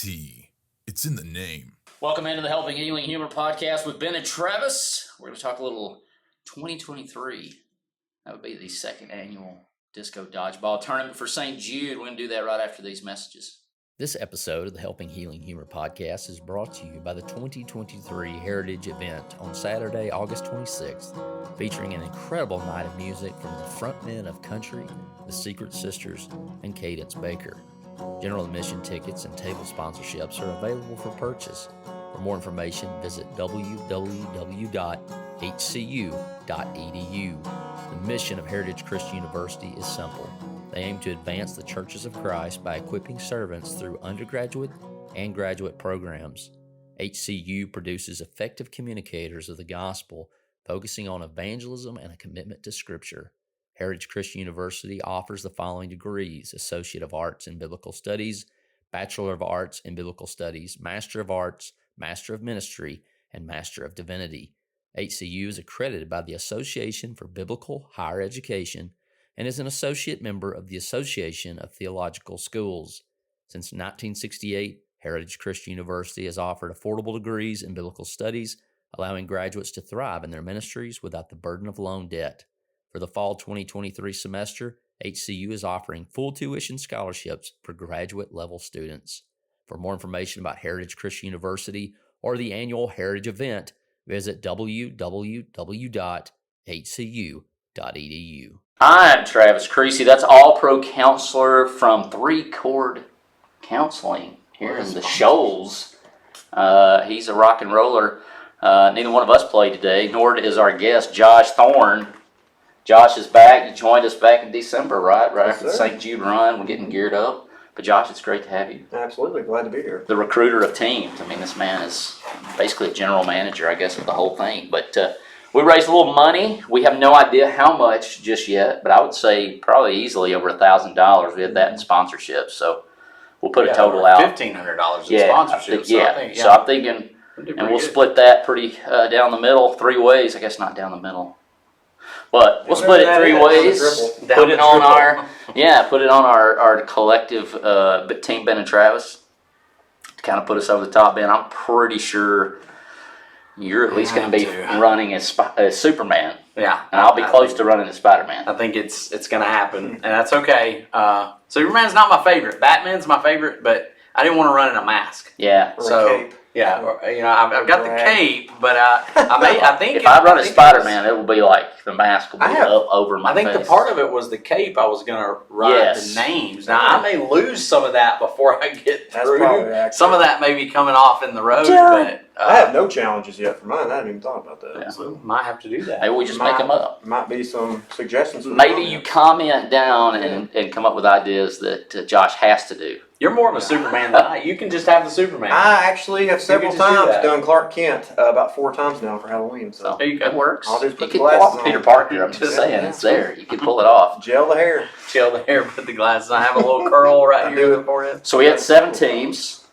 T. It's in the name. Welcome into the Helping Healing Humor podcast with Ben and Travis. We're going to talk a little 2023. That would be the second annual Disco Dodgeball Tournament for St. Jude. We're going to do that right after these messages. This episode of the Helping Healing Humor podcast is brought to you by the 2023 Heritage event on Saturday, August 26th, featuring an incredible night of music from the frontmen of Country, the Secret Sisters, and Cadence Baker. General admission tickets and table sponsorships are available for purchase. For more information, visit www.hcu.edu. The mission of Heritage Christian University is simple. They aim to advance the churches of Christ by equipping servants through undergraduate and graduate programs. HCU produces effective communicators of the gospel, focusing on evangelism and a commitment to Scripture. Heritage Christian University offers the following degrees: Associate of Arts in Biblical Studies, Bachelor of Arts in Biblical Studies, Master of Arts, Master of Ministry, and Master of Divinity. HCU is accredited by the Association for Biblical Higher Education and is an associate member of the Association of Theological Schools. Since 1968, Heritage Christian University has offered affordable degrees in biblical studies, allowing graduates to thrive in their ministries without the burden of loan debt. For the fall 2023 semester, HCU is offering full tuition scholarships for graduate-level students. For more information about Heritage Christian University or the annual Heritage event, visit www.hcu.edu. I'm Travis Creasy. That's All-Pro Counselor from Three Chord Counseling here in the Shoals. He's a rock and roller. Neither one of us played today, nor is our guest, Josh Thorne. Josh is back. You joined us back in December, right? Right after the St. Jude run. We're getting geared up. But Josh, it's great to have you. Absolutely. Glad to be here. The recruiter of teams. I mean, this man is basically a general manager, I guess, of the whole thing. But we raised a little money. We have no idea how much just yet, but I would say probably easily over $1,000. We had that in sponsorships. So we'll put a total out. $1,500 in sponsorships. So I'm thinking, and we'll split that pretty down the middle, three ways. I guess not down the middle. But we'll split it three ways. Put it on our collective team, Ben and Travis, to kind of put us over the top. Ben, I'm pretty sure you're at least going to be running as Superman. Yeah, and I'll be close to running as Spider-Man. I think it's going to happen, and that's okay. Superman's not my favorite. Batman's my favorite, but I didn't want to run in a mask. Yeah. Cape. Yeah, I've got the cape, but I think if I run as Spider-Man, it will be like the mask will be up over my face. I think the part of it was the cape. I was going to write the names. Now I may lose some of that before I get through. Some of that may be coming off in the road, but I have no challenges yet for mine. I haven't even thought about that. Yeah. So might have to do that. Maybe we just make them up. Might be some suggestions. Maybe you comment down and come up with ideas that Josh has to do. You're more of a Superman than I. You can just have the Superman. I actually have several times done Clark Kent about 4 times now for Halloween. So it works. I'll just put you the glasses on. Peter Parker. I'm just saying, it's there. You can pull it off. Gel the hair. Put the glasses on. I have a little curl right here in the forehead. So we had 7 teams,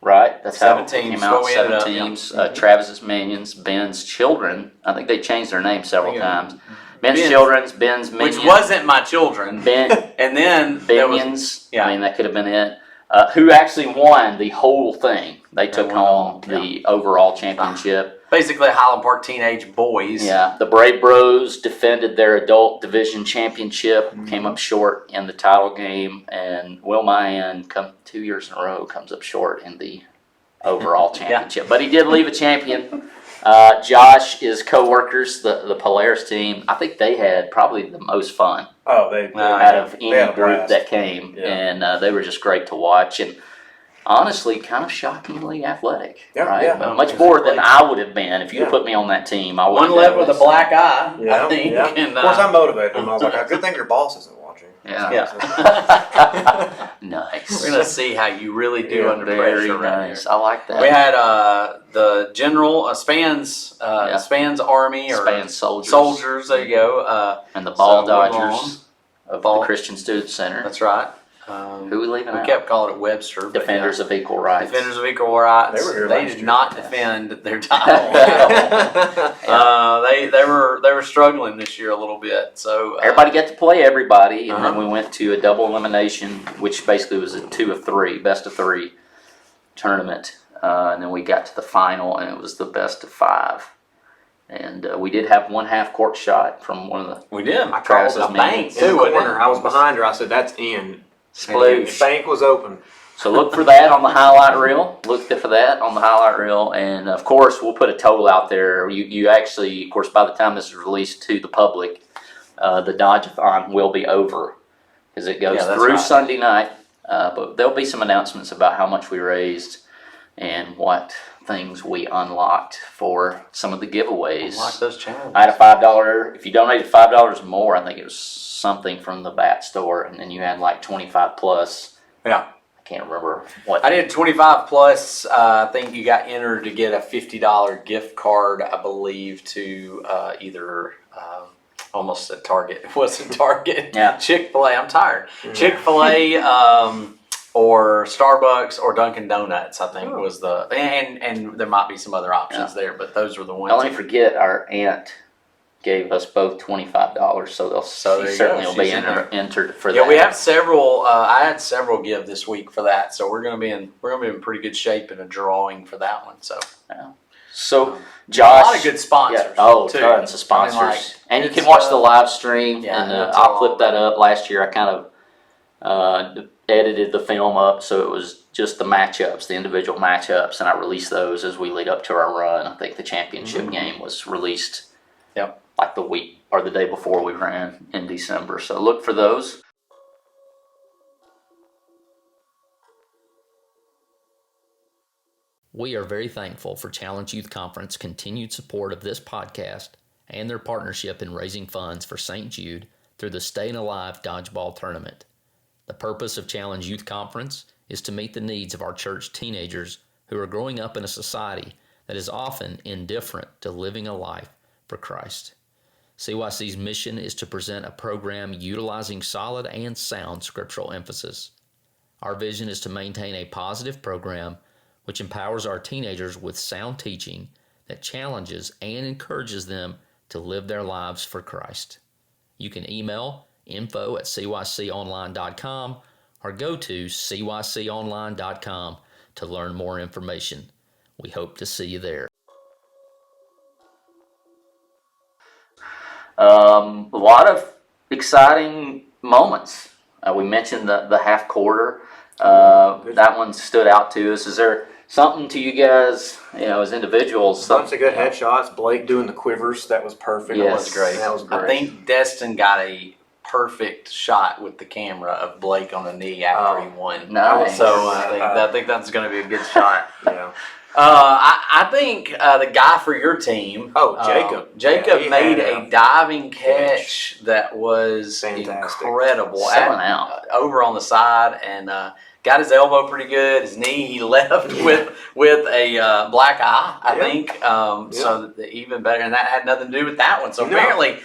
right? That's how it 7 came out. 7 teams. Travis's Minions, Ben's Children. I think they changed their name several times. Ben's Children's, Ben's Minions. Which wasn't my children. Ben, and then Minions. I mean, that could have been it. Who actually won the whole thing? They took home the overall championship. Basically, Highland Park teenage boys. Yeah, the Brave Bros defended their adult division championship, came up short in the title game, and Will Mayan, 2 years in a row, comes up short in the overall championship. But he did leave a champion. Josh, his co-workers, the Polaris team, I think they had probably the most fun out of any group that came, and they were just great to watch, and honestly, kind of shockingly athletic, right? Yeah. Much more than I would have been if you put me on that team. I would one left with a black eye, I think. Yeah. And, of course, I motivated him. I was like, good thing your boss isn't watching. Yeah. Nice. We're going to see how you really do under pressure. Nice. I like that. We had the general Spans Army or Spans Soldiers. There you go. And the Ball Dodgers of the Christian Student Center. That's right. Who we leaving out? We kept calling it Webster. Defenders of Equal Rights. Defenders of Equal Rights. They did not defend their title. They were struggling this year a little bit. So everybody got to play everybody, and then we went to a double elimination, which basically was a 2 of 3, best of 3. tournament, and then we got to the final, and it was the best of 5. And we did have one half-court shot from one of the. We did. I called the bank in the corner. I was behind her. I said, "That's in." And the bank was open. So look for that on the highlight reel. And of course, we'll put a total out there. You actually, of course, by the time this is released to the public, the Dodge-a-thon will be over because it goes through Sunday night. But there'll be some announcements about how much we raised and what things we unlocked for some of the giveaways. Unlock those challenges. I had a $5. If you donated $5 more, I think it was something from the bat store, and then you had like 25 plus. Yeah. I can't remember what. I did 25 plus. I think you got entered to get a $50 gift card, I believe, to either almost a Target. It wasn't Target. Yeah. Chick-fil-A. I'm tired. Chick-fil-A or Starbucks or Dunkin' Donuts, I think was the and there might be some other options there, but those were the ones. Don't only forget our aunt gave us both $25, so she certainly will be entered for that. Yeah, we have several. I had several give this week for that, so we're gonna be in pretty good shape in a drawing for that one. So, so Josh, a lot of good sponsors. Tons of sponsors, and you can watch the live stream. And I'll clip that up. Last year, I kind of edited the film up, so it was just the matchups, the individual matchups, and I released those as we lead up to our run. I think the championship game was released. Yep. Like the week or the day before we ran in December. So look for those. We are very thankful for Challenge Youth Conference's continued support of this podcast and their partnership in raising funds for St. Jude through the Stayin' Alive Dodgeball Tournament. The purpose of Challenge Youth Conference is to meet the needs of our church teenagers who are growing up in a society that is often indifferent to living a life for Christ. CYC's mission is to present a program utilizing solid and sound scriptural emphasis. Our vision is to maintain a positive program which empowers our teenagers with sound teaching that challenges and encourages them to live their lives for Christ. You can email info@cyconline.com or go to cyconline.com to learn more information. We hope to see you there. A lot of exciting moments. We mentioned the half quarter. That one stood out to us. Is there something to you guys, as individuals? Bunch of good headshots. Blake doing the quivers. That was perfect. Yes. That was great. That was great. I think Destin got a perfect shot with the camera of Blake on the knee after he won. Nice. So I think that's going to be a good shot. Yeah. I think the guy for your team, Jacob. Jacob made a diving catch that was fantastic. Incredible. Selling out. Over on the side, and got his elbow pretty good. His knee he left with a black eye, I think. So even better, and that had nothing to do with that one. So apparently,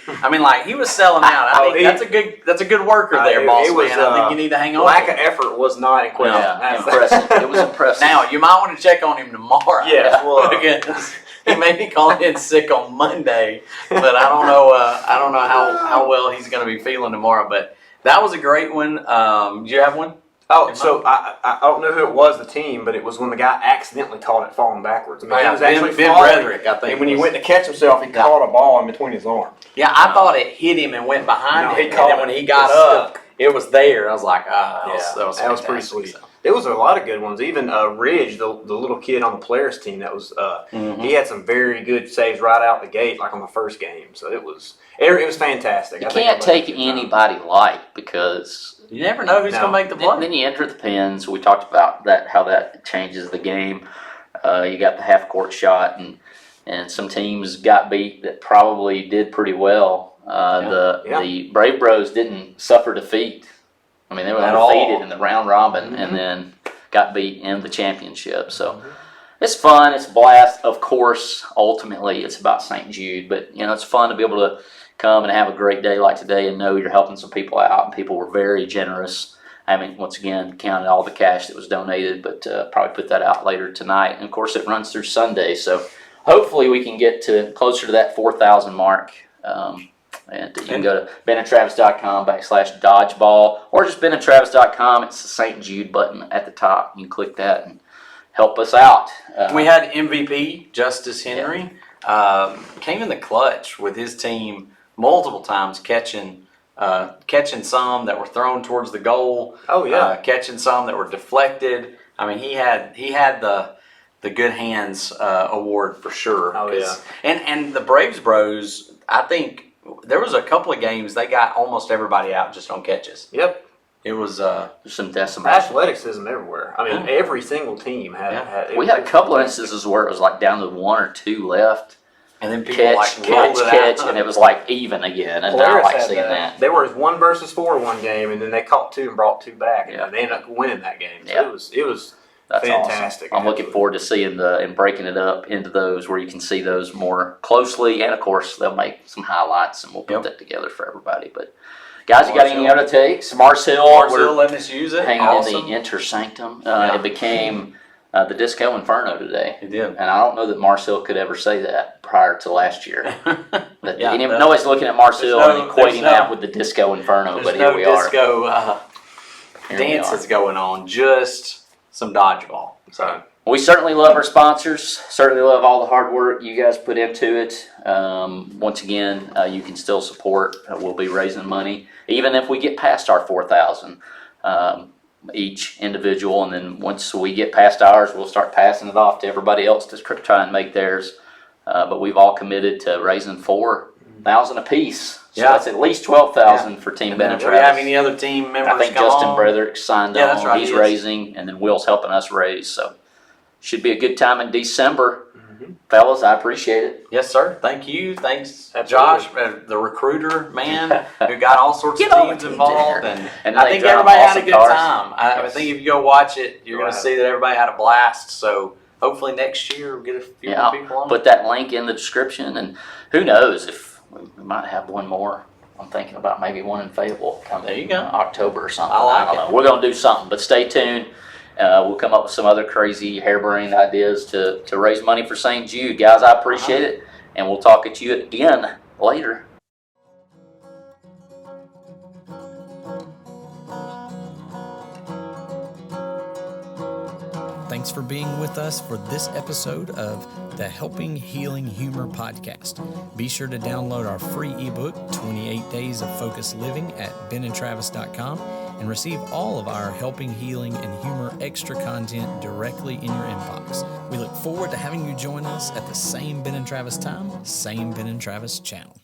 he was selling out. I think that's a good worker there, boss man. I think you need to hang on. Lack of effort was not in question. Impressive. It was impressive. Now you might want to check on him tomorrow. Yes, well, because he may be calling in sick on Monday, but I don't know. I don't know how well he's going to be feeling tomorrow. But that was a great one. Do you have one? Oh, so I don't know who it was, the team, but it was when the guy accidentally caught it falling backwards. He was actually Ben falling, Brederick, I think. And when he went to catch himself, he caught a ball in between his arms. Yeah, I thought it hit him and went behind him. And then when he got up, it was there. I was like, that was pretty sweet. So. There was a lot of good ones. Even Ridge, the little kid on the Polaris team, that was he had some very good saves right out the gate, like on the first game. So it was fantastic. You can't take anybody light because you never know who's going to make the play. Then you enter the pins. We talked about that, how that changes the game. You got the half court shot, and some teams got beat that probably did pretty well. The Brave Bros didn't suffer defeat. They were undefeated in the round robin and then got beat in the championship. So it's fun. It's a blast. Of course, ultimately, it's about St. Jude. But, it's fun to be able to come and have a great day like today and know you're helping some people out. And people were very generous. Once again, counted all the cash that was donated, but probably put that out later tonight. And, of course, it runs through Sunday. So hopefully we can get to closer to that 4,000 mark. And you can go to benandtravis.com/dodgeball or just benandtravis.com. It's the St. Jude button at the top. You can click that and help us out. We had MVP Justice Henry came in the clutch with his team multiple times, catching some that were thrown towards the goal. Oh yeah, catching some that were deflected. I mean, he had the good hands award for sure. Oh yeah, and the Braves Bros, I think there was a couple of games they got almost everybody out just on catches. Yep. It was some decimation. Athleticism everywhere. I mean, every single team had. We had a couple of instances where it was like down to 1 or 2 left. And then people rolled it catch, out. and it was like even again. And I like seeing that. There was 1 versus 4 one game, and then they caught 2 and brought 2 back, and they ended up winning that game. So it was That's fantastic. Awesome. I'm looking forward to seeing and breaking it up into those where you can see those more closely, and of course they'll make some highlights, and we'll put that together for everybody. But guys, you got any other takes? Marcel letting us use it. Hanging in the Inter Sanctum. It became the Disco Inferno today. It did. And I don't know that Marcel could ever say that prior to last year. Nobody's looking at Marcel and equating that with the Disco Inferno, but here we are. Disco dances going on, just some dodgeball. So we certainly love our sponsors, certainly love all the hard work you guys put into it. Once again, you can still support. We'll be raising money, even if we get past our 4,000 each individual, and then once we get past ours, we'll start passing it off to everybody else to try and make theirs. But we've all committed to raising 4,000 apiece. So that's at least 12,000 for Team Ben and Do we Travis. have any other team members? I think Justin Bretherk signed on. That's right, He's raising, and then Will's helping us raise. So should be a good time in December. Fellas, I appreciate it. Yes, sir. Thank you. Thanks, Absolutely. Josh, the recruiter man, who got all sorts of teams involved. And I think they everybody had a awesome good cars. time. I think if you go watch it, you're going to see that everybody had a blast. So hopefully next year we'll get a few more people on. Put that link in the description, and who knows if we might have one more. I'm thinking about maybe one in Fayetteville coming October or something. I don't know. We're going to do something, but stay tuned. We'll come up with some other crazy harebrained ideas to raise money for St. Jude. Guys, I appreciate it, and we'll talk at you again later. Thanks for being with us for this episode of the Helping Healing Humor podcast. Be sure to download our free ebook, 28 Days of Focused Living, at benandtravis.com and receive all of our Helping Healing and Humor extra content directly in your inbox. We look forward to having you join us at the same Ben and Travis time, same Ben and Travis channel.